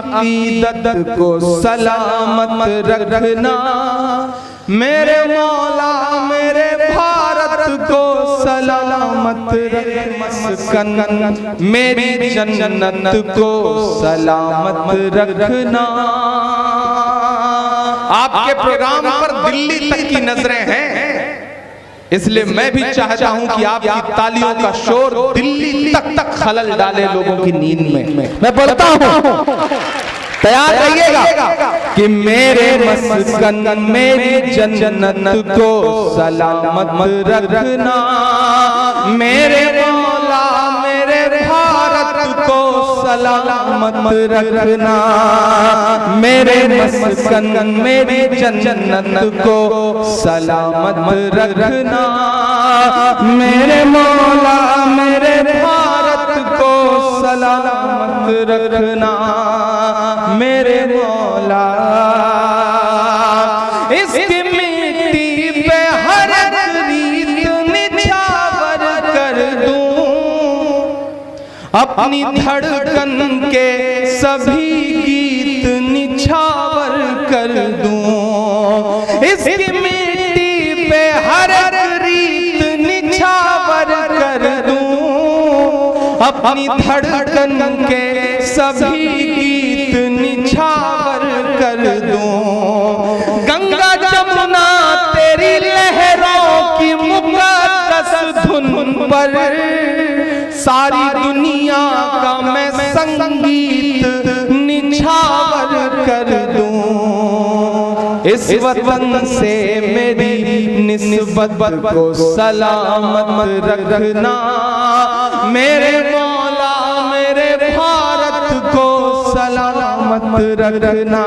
अकीदत को सलामत रखना, मेरे मौला मेरे भारत को सलामत रख, मस्कन मेरी जन्नत को सलामत रखना। आपके प्रोग्राम पर दिल्ली तक की नजरें हैं, इसलिए मैं भी चाहता हूं कि आपकी तालियों का शोर दिल्ली तक खलल डाले लोगों की नींद में। मैं बोलता हूं, तैयार रहिएगा कि मेरे मस्कन मेरी जन्नत को सलामत रखना, मेरे मौला मेरे भारत को सलामत रखना, मेरे मस्कन मेरी जन्नत को सलामत रखना, मेरे मौला मेरे भारत को सलामत रखना, मेरे मौला। इसकी मिट्टी पे हर रीत निछावर कर दूं, अपनी धड़कन के सभी गीत निछावर कर दूं। इसकी मिट्टी पे हर रीत निछावर कर दूं, अपनी धड़कन के सभी गीत निछावर कर दूं। गंगा जमुना तेरी लहरों की मुकद्दस धुन पर सारी दुनिया का मैं संगीत निछावर कर दूं। इस वतन से मेरी निस्बत को सलामत रखना, मेरे मौला मेरे भारत को सलामत रखना,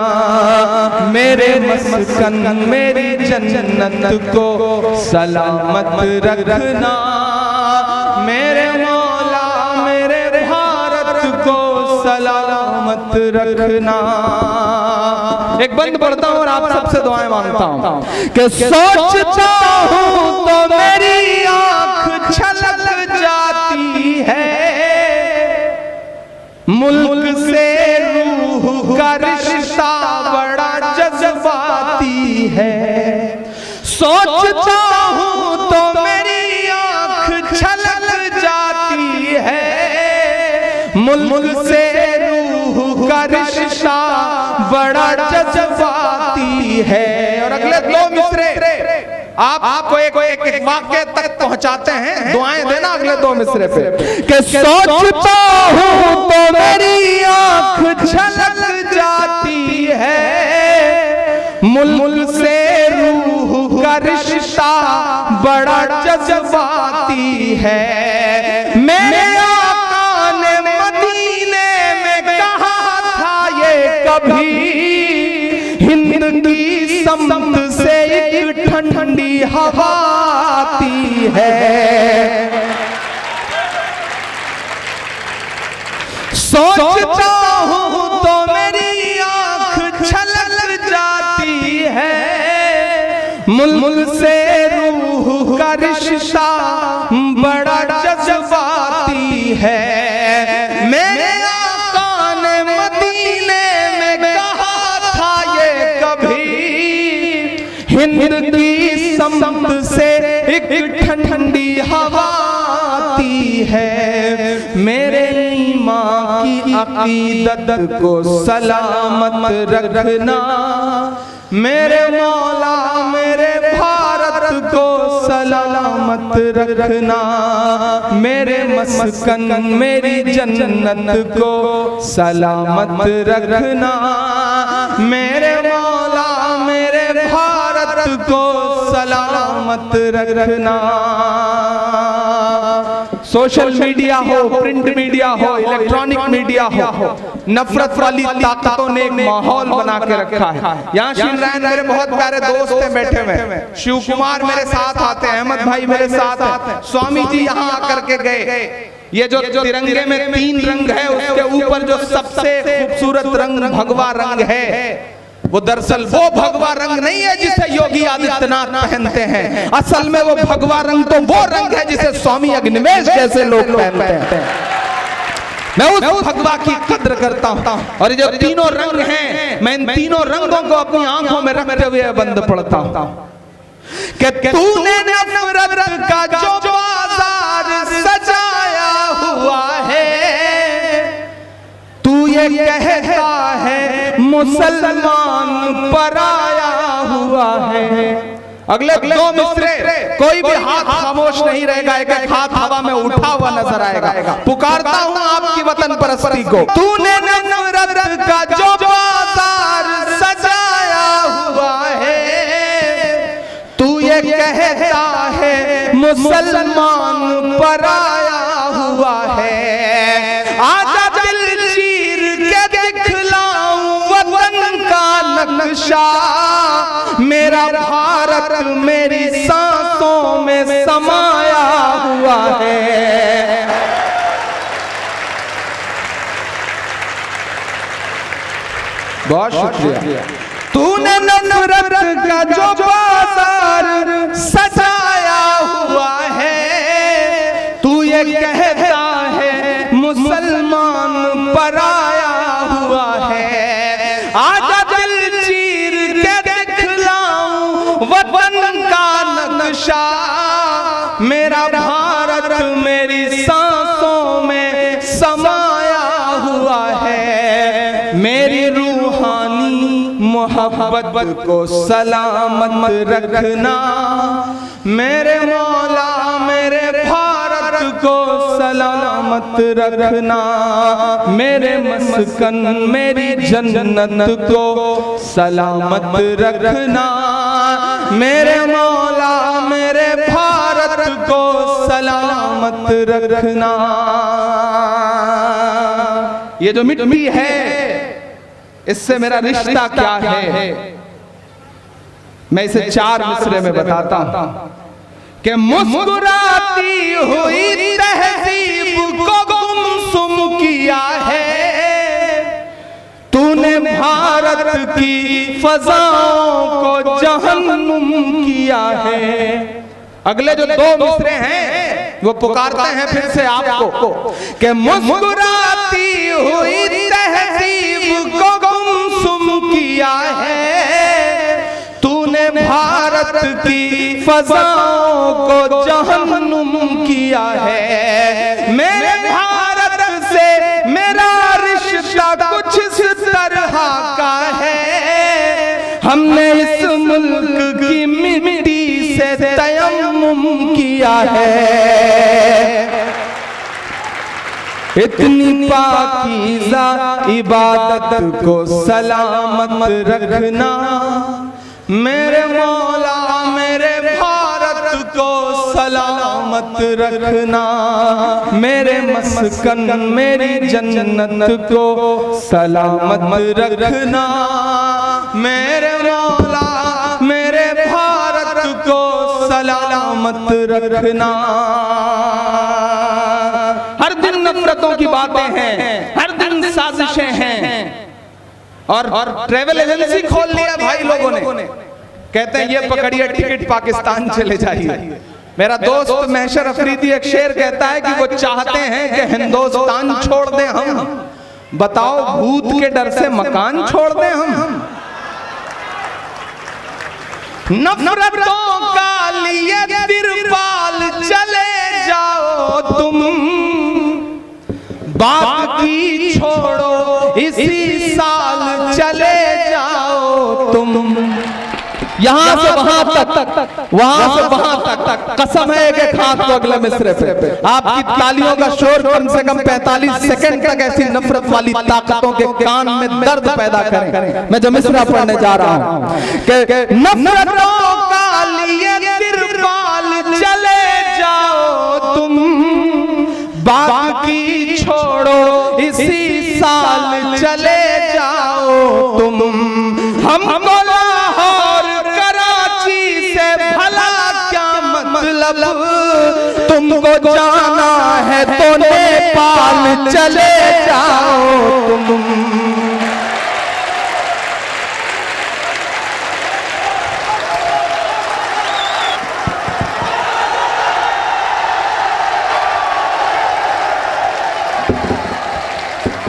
मेरे मस्कन मेरी जन्नत को सलामत रखना, मेरे मौला मेरे भारत को सलामत रखना। एक बंद पढ़ता हूं और आप सबसे दुआएं मांगता हूं कि सोचता हूं तो मेरी आंख छलक जाती है, मुल्क से रूह का रिश्ता बड़ा जज्बाती है। सोचता हूं तो मेरी आंख छलक जाती है, मुल्क से रूह का रिश्ता बड़ा जज्बाती है। और अगले दो मिसरे आपको एक वाक्य तक पहुंचाते हैं, दुआएं देना अगले दो मिसरे पे कि सोचता हूं तो मेरी आंख छलक जाती है, मुल्क से रूह का रिश्ता बड़ा जज्बाती है। मेरे आका ने मदीने में कहा था ये कभी, हिंद की समत से एक ठंडी हवा आती है। सोचता हूं तो मेरी आंख छलक जाती है, मुल्क से रूह का रिश्ता बड़ा जज्बाती है। मेरे आका ने मदीने में कहा था ये कभी, हिंद की समत से एक ठंडी हवा आती है। मेरे ईमान की अकीदत को सलामत रखना, मेरे मौला मेरे भारत को सलामत रखना, मेरे मस्कन मेरी जन्नत को सलामत रखना, मेरे मौला मेरे भारत को सलामत रखना। सोशल मीडिया हो, प्रिंट मीडिया हो, इलेक्ट्रॉनिक मीडिया हो, नफरत वाली ताकतों ने एक माहौल बना के रखा है। यहाँ श्री नारायण मेरे बहुत प्यारे दोस्त हैं बैठे हुए, शिव कुमार मेरे साथ आते हैं, अहमद भाई मेरे साथ हैं, स्वामी जी यहाँ आकर के गए। ये जो तिरंगे में 3 रंग है, उसके ऊपर जो सबसे खूबसूरत रंग भगवा रंग है, वो दरअसल वो भगवा रंग नहीं है जिसे योगी आदित्यनाथ पहनते हैं। असल में वो भगवा रंग तो वो रंग है जिसे स्वामी अग्निवेश जैसे लोग पहनते हैं। मैं उस भगवा की कद्र करता हूँ। और ये जो तीनों रंग हैं, मैं इन तीनों रंगों को अपनी आंखों में रखते हुए बंद पढ़ता हूँ कि तूने नफरत का जो बाजार सजाया हुआ है, तू ये कहता है मुसलमान पराया हुआ है। अगले दो मिसरे कोई भी हाथ खामोश नहीं रहेगा, एक एक हाथ हवा में उठा हुआ नजर आएगा। पुकारता हूँ आपकी वतन परस्ती को। तूने नफरत का जो बाजार सजाया हुआ है, तू ये कहता है मुसलमान पराया हुआ है। आजा दिल चीर के दिखलाऊं वतन का नक्शा, मेरा भारत मेरी सांसों में समाया हुआ है। बहुत शुक्रिया। तूने नफरत का जो बाजार सजाया हुआ है, तू ये कहता है मुसलमान पराया हुआ है। आजा दिल चीर के दिखलाऊं वतन का नक्शा, मेरा भारत मेरी सांसों में समाया हुआ है। मेरी रूहानी मोहब्बत को सलामत रखना, मेरे मौला मेरे भारत को सलामत रखना। मेरे मस्कन मेरी जन्नत को सलामत रखना, मेरे मौला मेरे भारत को सलामत रखना। ये जो मिट्टी है, इससे मेरा रिश्ता क्या है, मैं इसे 4 मिसरे में बताता हूं कि मुस्कुराती हुई तहजीब को गुमसुम किया है, तूने भारत की फजाओं को जहन्नुम किया है। अगले जो 2 मिसरे हैं वो पुकारते हैं फिर से आपको कि मुस्कुराती हुई तहजीब को गुमसुम किया है, तूने भारत की फजाओं को जहन्नुम किया है। मेरे भारत से मेरा रिश्ता कुछ इस तरह का है, हमने इस मुल्क की मिट्टी से तयम्मुम किया है। इतनी पाकीज़ा इबादत को सलामत रखना, मेरे मौला मेरे भारत को सलामत रखना। मेरे मस्कन मेरी जन्नत को सलामत रखना, मेरे मौला मेरे भारत को सलामत रखना। हर दिन नफरतों की बातें हैं, हर दिन साजिशें हैं, और ट्रेवल एजेंसी खोल लिया भाई लोगों ने। कहते हैं ये पकड़िए टिकट पाकिस्तान चले जाइए। मेरा दोस्त महशर अफरीदी एक शेर कहता है कि वो चाहते हैं कि हिंदुस्तान छोड़ दें हम, बताओ भूत के डर से मकान छोड़ दें हम। नफरतों का लिए तिरपाल चले जाओ तुम, बाकी छोड़ो इसी साल चले जाओ तुम। यहाँ से वहां तक, वहां से वहां तक, कसम है एक हाथ को अगले मिसरे पे। आपकी तालियों का शोर कम से कम 45 सेकंड तक ऐसी नफरत वाली ताकतों के कान में दर्द पैदा करें। मैं जो मिसरा पढ़ने जा रहा हूं कि नफरतों का लिए तिरपाल चले जाओ तुम, बाकी छोड़ो इसी साल चले जाओ तुम। हमको लाहौर कराची से भला क्या मतलब, तुमको जाना है तो नेपाल चले जाओ तुम।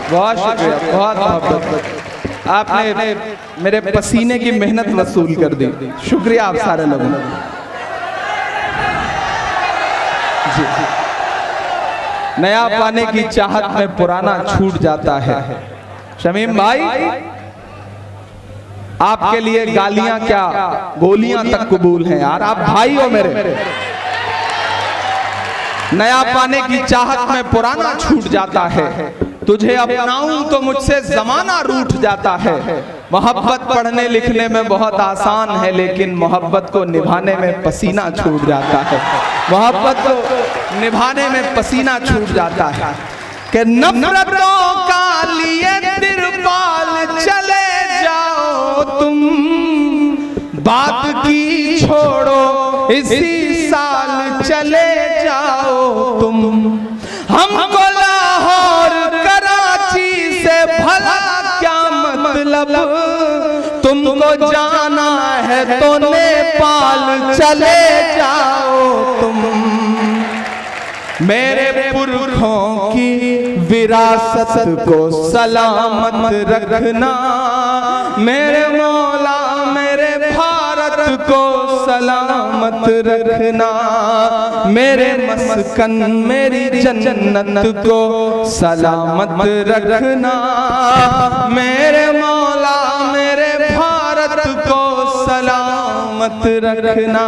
बहुत बहुत शुक्रिया, बहुत मोहब्बत। आपने मेरे पसीने की मेहनत वसूल कर दी, शुक्रिया आप सारे लोगों का। जी, नया पाने की चाहत में पुराना छूट जाता है। शमीम भाई, आपके लिए गालियां क्या गोलियां तक कबूल हैं यार, आप भाई हो मेरे। नया पाने की चाहत में पुराना छूट जाता है, तुझे अपनाऊं तो मुझसे जमाना रूठ जाता है। मोहब्बत पढ़ने लिखने में बहुत आसान है, लेकिन मोहब्बत को निभाने में पसीना छूट जाता है। मोहब्बत को निभाने में पसीना छूट जाता है कि नफरतों का लिए तिरपाल चले जाओ तुम, बात की छोड़ो इसी साल चले जाओ तुम। हमको लाहौर कराची से भला क्या मतलब, तुमको जाना है तो नेपाल चले जाओ तुम। मेरे पुरखों की विरासत को सलामत रखना, मेरे मौला मेरे भारत को सलामत रखना, मेरे मस्कन मेरी जन्नत को सलामत रखना, मेरे मौला मेरे भारत को सलामत रखना।